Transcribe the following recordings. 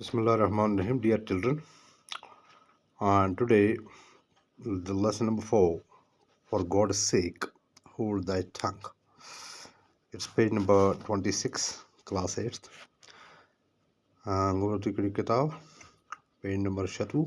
Bismillah Rahman Rahim, dear children. And today, the lesson number 4, for God's sake, hold thy tongue. It's page number 26, class 8th. Guru Tikri Kitab, page number 2.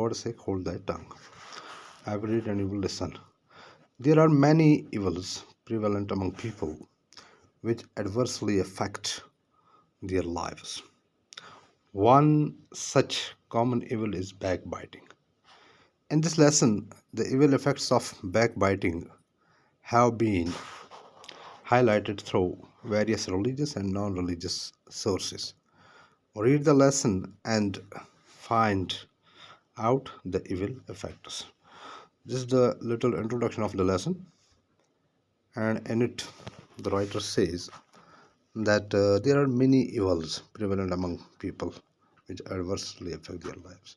God's sake, hold thy tongue. I will read and you will listen. There are many evils prevalent among people which adversely affect their lives. One such common evil is backbiting. In this lesson, the evil effects of backbiting have been highlighted through various religious and non religious sources. Read the lesson and find out the evil effects. This is the little introduction of the lesson, and in it, the writer says that there are many evils prevalent among people which adversely affect their lives.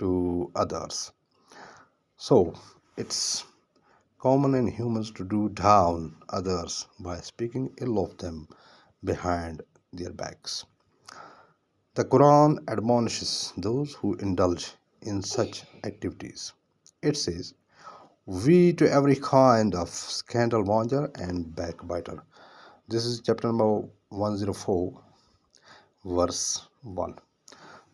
to others. So it's common in humans to do down others by speaking ill of them behind their backs. The Quran admonishes those who indulge in such activities. It says, "We to every kind of scandalmonger and backbiter." This is chapter number 104, verse 1.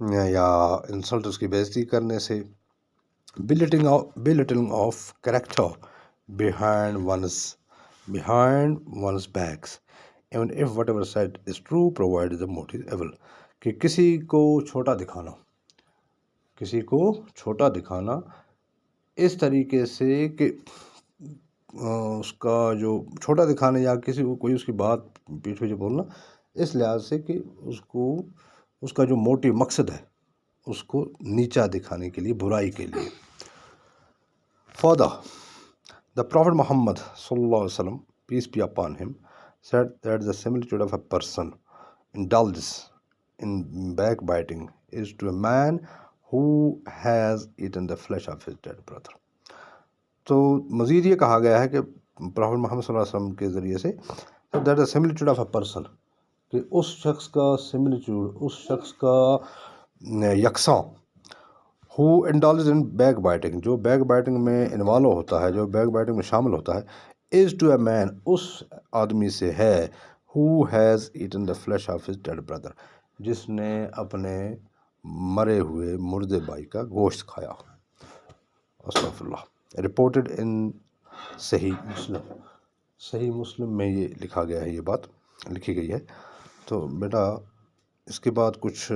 یا insult اس کی بےعزتی کرنے سے. belittling of character behind one's backs, even if whatever said is true, provided the motive evil. کہ کسی کو چھوٹا دکھانا اس طریقے سے کہ اس کا جو چھوٹا دکھانا یا کسی کو کوئی اس کی بات پیچھے پیچھے بولنا اس لحاظ سے کہ اس کا جو موٹی مقصد ہے اس کو نیچا دکھانے کے لیے، برائی کے لیے. Further, the Prophet Muhammad sallallahu alaihi wasallam, peace be upon him, said that the similitude of a person indulges in backbiting is to a man who has eaten the flesh of his dead brother. تو مزید یہ کہا گیا ہے کہ profit محمد صلی اللہ علیہ وسلم کے ذریعے سے that the similitude of a person, کہ اس شخص کا سملٹیوڈ، اس شخص کا یکساں، who indulges in backbiting, جو بیک بائٹنگ میں انوالو ہوتا ہے، جو بیک بائٹنگ میں شامل ہوتا ہے، از ٹو اے مین، اس آدمی سے ہے، who has eaten the flesh of his dead brother, جس نے اپنے مرے ہوئے مردے بھائی کا گوشت کھایا. استغفر اللہ. رپورٹڈ ان صحیح مسلم میں یہ لکھا گیا ہے، یہ بات لکھی گئی ہے. تو بیٹا اس کے بعد کچھ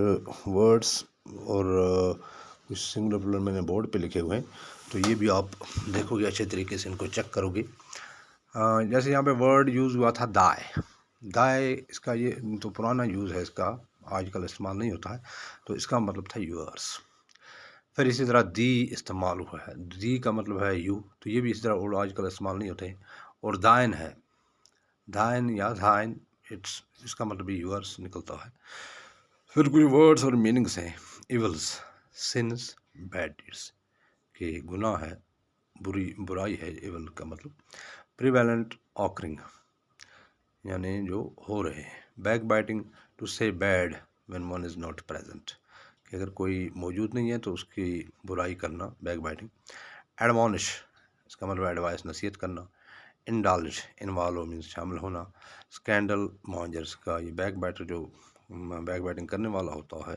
ورڈز اور کچھ سنگولر پلورل میں نے بورڈ پہ لکھے ہوئے ہیں، تو یہ بھی آپ دیکھو گے اچھے طریقے سے، ان کو چیک کرو گے. جیسے یہاں پہ ورڈ یوز ہوا تھا دائے، اس کا یہ تو پرانا یوز ہے، اس کا آج کل استعمال نہیں ہوتا ہے، تو اس کا مطلب تھا یورس. پھر اسی طرح دی استعمال ہوا ہے، دی کا مطلب ہے یو، تو یہ بھی اسی طرح آج کل استعمال نہیں ہوتے ہیں. اور دائن ہے، دائن یا دھائن، اس کا مطلب بھی یورس نکلتا ہے. پھر کوئی ورڈز اور میننگس ہیں. ایولز، سنس، بیڈ ڈیڈس، کہ گناہ ہے، برائی ہے. ایول کا مطلب پریویلنٹ آکرنگ، یعنی جو ہو رہے ہیں. Back biting, to say bad when one is not present, کہ اگر کوئی موجود نہیں ہے تو اس کی برائی کرنا، بیک بائٹنگ. ایڈمونش، اس کا مطلب ایڈوائس، نصیحت کرنا. انڈالج، انوالو مینس شامل ہونا. اسکینڈل مانجرس کا یہ بیک بائٹر جو بیک بائٹنگ کرنے والا ہوتا ہے.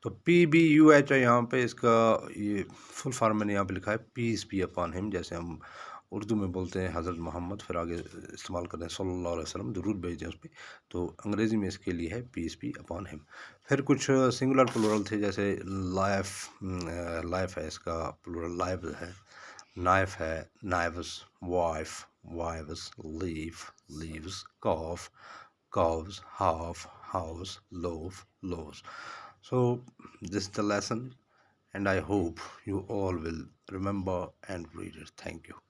تو PBUH ہے یہاں پہ، اس کا یہ فل فارم میں نے یہاں پہ لکھا ہے، پیس بی اپان ہم، جیسے ہم اردو میں بولتے ہیں حضرت محمد، پھر آگے استعمال کرتے ہیں صلی اللہ علیہ وسلم، درود بھیجتے ہیں اس پہ، تو انگریزی میں اس کے لیے ہے پیس بی اپان ہم. پھر کچھ سنگولر پلورل تھے، جیسے لائف ہے، اس کا پلورل لائف ہے. نائف ہے، knives. Wives, leaves. cows, half, house, loaves. So this is the lesson, and I hope you all will remember and read it. Thank you.